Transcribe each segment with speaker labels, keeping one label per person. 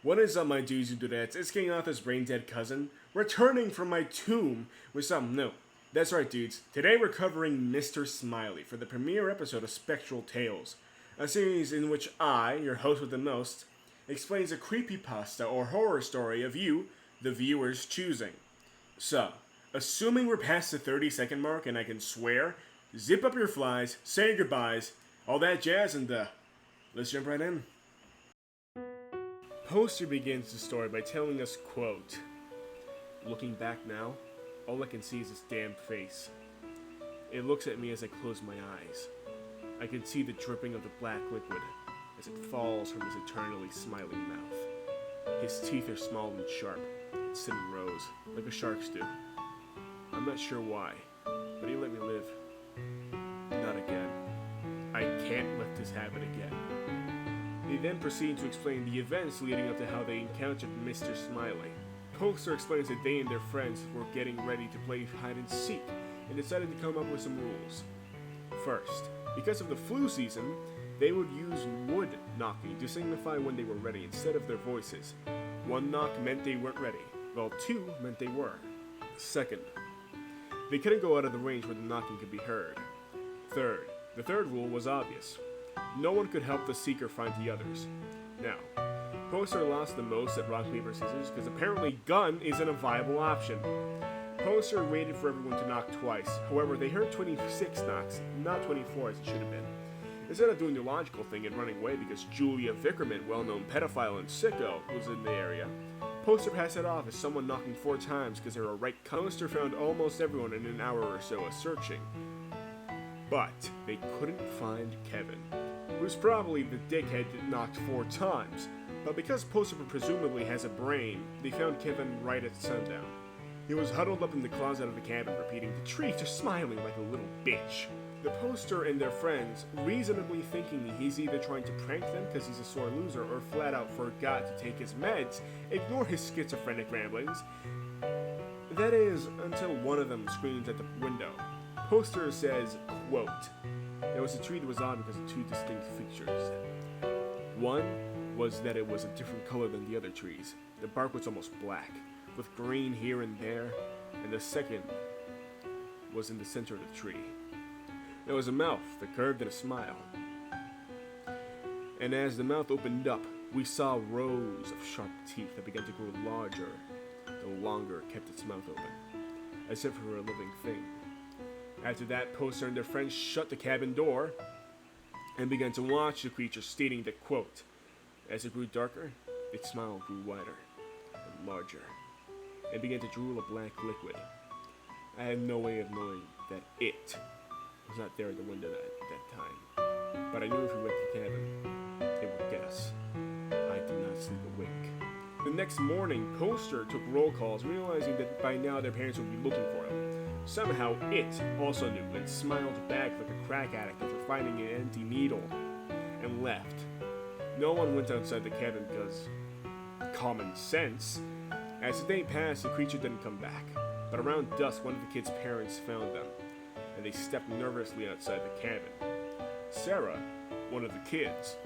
Speaker 1: What is up, my dudes and dudettes? It's King Arthur's brain dead cousin, returning from my tomb with something new. That's right, dudes. Today we're covering Mr. Smiley for the premiere episode of Spectral Tales, a series in which I, your host with the most, explains a creepypasta or horror story of you, the viewer's choosing. So, assuming we're past the 30-second mark and I can swear, zip up your flies, say your goodbyes, all that jazz, and let's jump right in. Poster begins the story by telling us, quote, "Looking back now, all I can see is his damn face. It looks at me as I close my eyes. I can see the dripping of the black liquid as it falls from his eternally smiling mouth. His teeth are small and sharp, and sit in rows, like a shark's do. I'm not sure why, but he let me live. Not again. I can't let this happen again." They then proceed to explain the events leading up to how they encountered Mr. Smiley. Poster explains that they and their friends were getting ready to play hide and seek and decided to come up with some rules. First, because of the flu season, they would use wood knocking to signify when they were ready instead of their voices. One knock meant they weren't ready, while two meant they were. Second, they couldn't go out of the range where the knocking could be heard. Third, the third rule was obvious. No one could help the seeker find the others. Now, Poster lost the most at rock, paper, scissors because apparently gun isn't a viable option. Poster waited for everyone to knock twice. However, they heard 26 knocks, not 24 as it should have been. Instead of doing the logical thing and running away because Julia Vickerman, well-known pedophile and sicko, was in the area, Poster passed it off as someone knocking 4 times because they were right. Poster found almost everyone in an hour or so of searching. But they couldn't find Kevin, who's probably the dickhead that knocked 4 times. But because Poster presumably has a brain, they found Kevin right at sundown. He was huddled up in the closet of the cabin, repeating the treat or smiling like a little bitch. The Poster and their friends, reasonably thinking he's either trying to prank them because he's a sore loser or flat out forgot to take his meds, ignore his schizophrenic ramblings. That is, until one of them screams at the window. Poster says, quote, "There was a tree that was odd because of 2 distinct features. One was that it was a different color than the other trees. The bark was almost black, with green here and there, and the second was in the center of the tree. There was a mouth that curved in a smile. And as the mouth opened up, we saw rows of sharp teeth that began to grow larger the longer it kept its mouth open, as if it were a living thing. After that, Poster and their friends shut the cabin door and began to watch the creature, stating that, quote, as it grew darker, its smile grew wider and larger, and began to drool a black liquid. I had no way of knowing that it was not there at the window at that time, but I knew if we went to the cabin, it would get us. I did not sleep a wink." The next morning, Poster took roll calls, realizing that by now their parents would be looking for him. Somehow it also knew and smiled back like a crack addict after finding an empty needle and left. No one went outside the cabin because common sense. As the day passed, the creature didn't come back, but around dusk one of the kids' parents found them, and they stepped nervously outside the cabin. Sarah, one of the kids,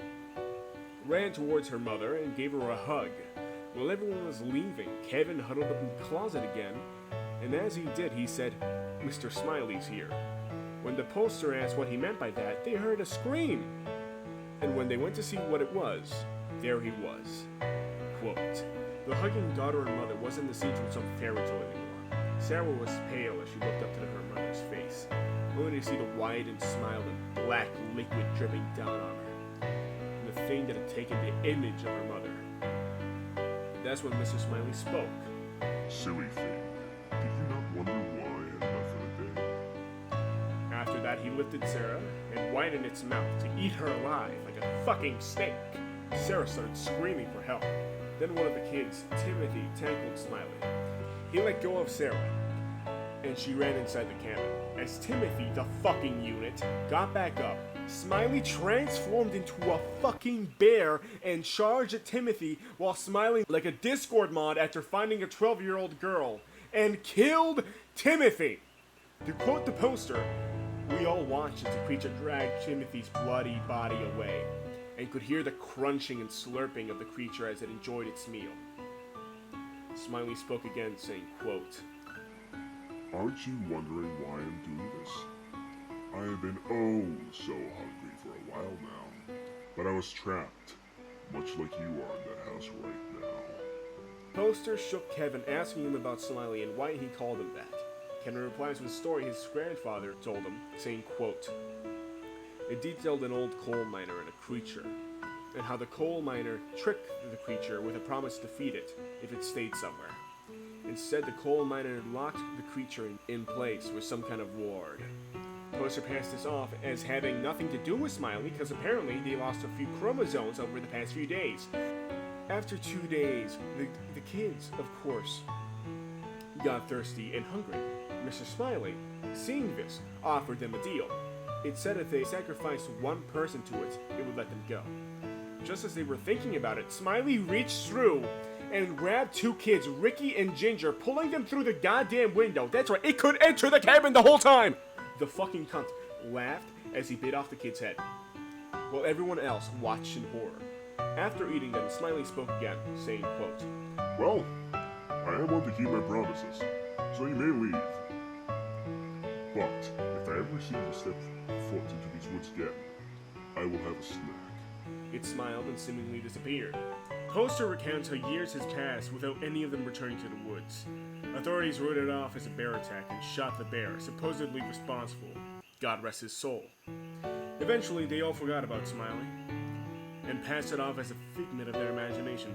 Speaker 1: ran towards her mother and gave her a hug. While everyone was leaving, Kevin huddled up in the closet again, and as he did, he said, "Mr. Smiley's here." When the Poster asked what he meant by that, they heard a scream. And when they went to see what it was, there he was. Quote, the hugging daughter and mother wasn't the scene from some fairy tale anymore. Sarah was pale as she looked up to her mother's face, only to see the widened smile and black liquid dripping down on her, and the thing that had taken the image of her mother. That's when Mr. Smiley spoke.
Speaker 2: "Silly thing. Did you not wonder why I had left for the day?"
Speaker 1: After that, he lifted Sarah and widened its mouth to eat her alive like a fucking snake. Sarah started screaming for help. Then one of the kids, Timothy, tackled Smiley. He let go of Sarah, and she ran inside the cabin. As Timothy, the fucking unit, got back up, Smiley transformed into a fucking bear and charged at Timothy while smiling like a Discord mod after finding a 12-year-old girl, and killed Timothy. To quote the Poster, "We all watched as the creature dragged Timothy's bloody body away. and could hear the crunching and slurping of the creature as it enjoyed its meal. Smiley spoke again, saying, quote,
Speaker 2: Aren't you wondering why I'm doing this? I have been oh so hungry for a while now, but I was trapped, much like you are in that house right now.
Speaker 1: Poster shook Kevin, asking him about Smiley and why he called him that. Kevin replies with a story his grandfather told him, saying, quote, it detailed an old coal miner and a creature, and how the coal miner tricked the creature with a promise to feed it if it stayed somewhere. Instead, the coal miner locked the creature in place with some kind of ward. Poster passed this off as having nothing to do with Smiley because apparently they lost a few chromosomes over the past few days. After 2 days, the kids, of course, got thirsty and hungry. Mr. Smiley, seeing this, offered them a deal. It said if they sacrificed one person to it, it would let them go. Just as they were thinking about it, Smiley reached through and grabbed 2 kids, Ricky and Ginger, pulling them through the goddamn window. That's right, it could enter the cabin the whole time! The fucking cunt laughed as he bit off the kid's head, while everyone else watched in horror. After eating them, Smiley spoke again, saying, quote,
Speaker 2: Well, I am one to keep my promises, so you may leave. But if I ever see you step foot into these woods again, I will have a snack.
Speaker 1: It smiled and seemingly disappeared. Poster recounts how years has passed without any of them returning to the woods. Authorities wrote it off as a bear attack and shot the bear, supposedly responsible. God rest his soul. Eventually, they all forgot about Smiley and passed it off as a figment of their imagination.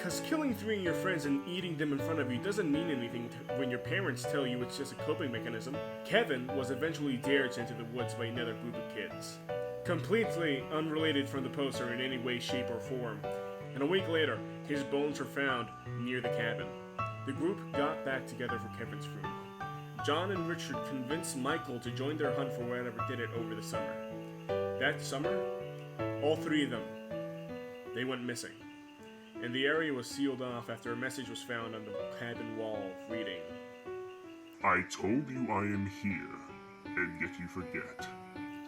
Speaker 1: Cause killing 3 of your friends and eating them in front of you doesn't mean anything when your parents tell you it's just a coping mechanism. Kevin was eventually dared into the woods by another group of kids, completely unrelated from the poster in any way, shape, or form. And a week later, his bones were found near the cabin. The group got back together for Kevin's funeral. John and Richard convinced Michael to join their hunt for whatever did it over the summer. That summer, all 3 of them, they went missing. And the area was sealed off after a message was found on the cabin wall reading,
Speaker 2: I told you I am here, and yet you forget.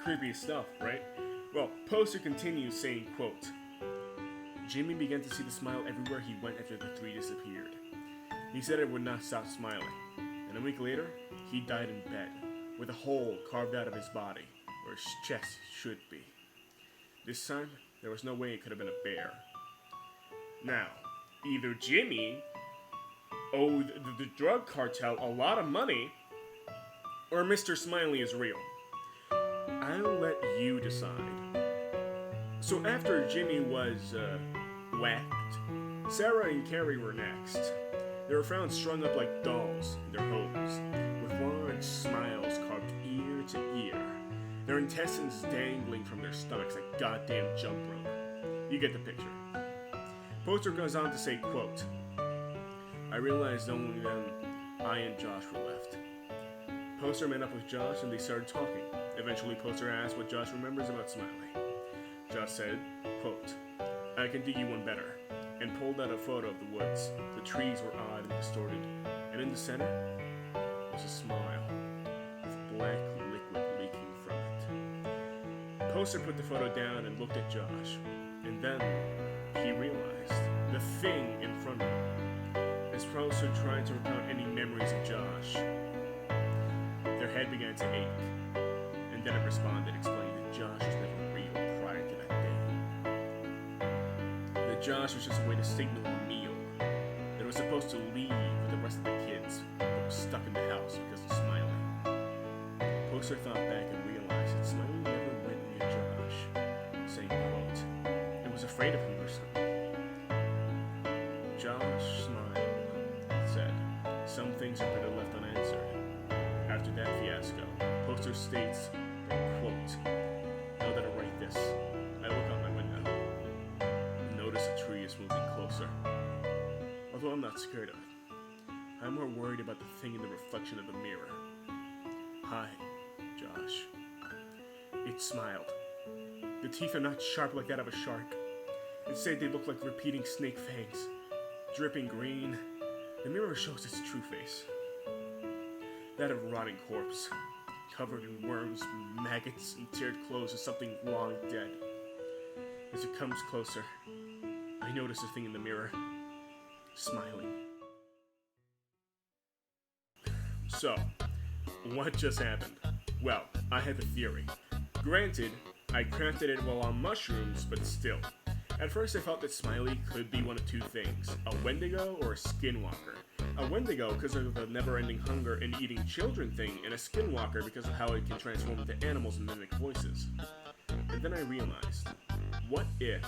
Speaker 1: Creepy stuff, right? Well, Poster continues saying, quote, Jimmy began to see the smile everywhere he went after the 3 disappeared. He said it would not stop smiling, and a week later, he died in bed, with a hole carved out of his body, where his chest should be. This time, there was no way it could have been a bear. Now, either Jimmy owed the drug cartel a lot of money, or Mr. Smiley is real. I'll let you decide. So after Jimmy was, whacked, Sarah and Carrie were next. They were found strung up like dolls in their homes, with large smiles carved ear to ear, their intestines dangling from their stomachs like goddamn jump rope. You get the picture. Poster goes on to say, quote, I realized only then I and Josh were left. Poster met up with Josh and they started talking. Eventually, Poster asked what Josh remembers about Smiley. Josh said, quote, I can do you one better, and pulled out a photo of the woods. The trees were odd and distorted, and in the center was a smile, with black liquid leaking from it. Poster put the photo down and looked at Josh, and then he realized the thing in front of him. As Poster tried to recount any memories of Josh, their head began to ache, and then it responded, explaining that Josh was never real prior to that day. That Josh was just a way to signal a meal, that it was supposed to leave with the rest of the kids, but was stuck in the house because of Smiley. Poster thought back and realized that Smiley never went near Josh, saying, quote, it was afraid of him or something. Josh smiled and said, some things are better left unanswered. After that fiasco, Poster states that, quote, now that I write this, I look out my window and notice a tree is moving closer. Although I'm not scared of it, I'm more worried about the thing in the reflection of the mirror. Hi, Josh. It smiled. The teeth are not sharp like that of a shark. Instead, they look like repeating snake fangs. Dripping green, the mirror shows its true face. That of a rotting corpse, covered in worms, maggots, and teared clothes of something long dead. As it comes closer, I notice a thing in the mirror. Smiley. So, what just happened? Well, I have a theory. Granted, I crafted it while on mushrooms, but still. At first I thought that Smiley could be one of two things, a Wendigo or a Skinwalker. A Wendigo because of the never-ending hunger and eating children thing, and a Skinwalker because of how it can transform into animals and mimic voices. And then I realized, what if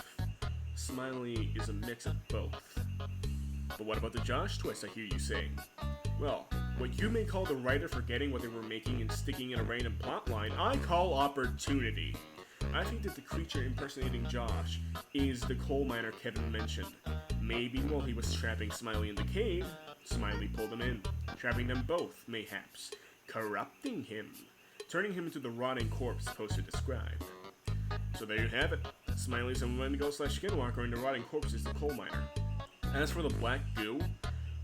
Speaker 1: Smiley is a mix of both? But what about the Josh twist, I hear you saying? Well, what you may call the writer forgetting what they were making and sticking in a random plotline, I call opportunity. I think that the creature impersonating Josh is the coal miner Kevin mentioned. Maybe while he was trapping Smiley in the cave, Smiley pulled him in, trapping them both, mayhaps, corrupting him, turning him into the rotting corpse poster described. So there you have it. Smiley's a Wendigo/Skinwalker and the rotting corpse is the coal miner. As for the black goo,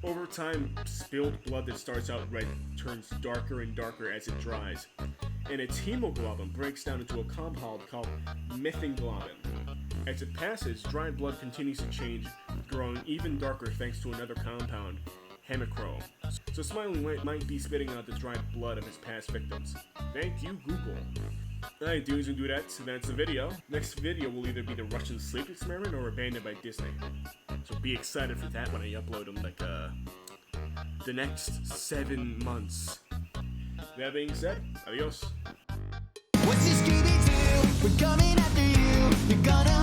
Speaker 1: over time, spilled blood that starts out red turns darker and darker as it dries, and its hemoglobin breaks down into a compound called methaglobin. As it passes, dried blood continues to change, growing even darker thanks to another compound, hemichrome. So Smiley might be spitting out the dried blood of his past victims. Thank you, Google. Alright, dudes and dudettes, that's the video. Next video will either be the Russian sleep experiment or abandoned by Disney. So be excited for that when I upload them, like, the next 7 months. That being said, adios.
Speaker 3: What's your Scooby-Doo? We're coming after you. You're gonna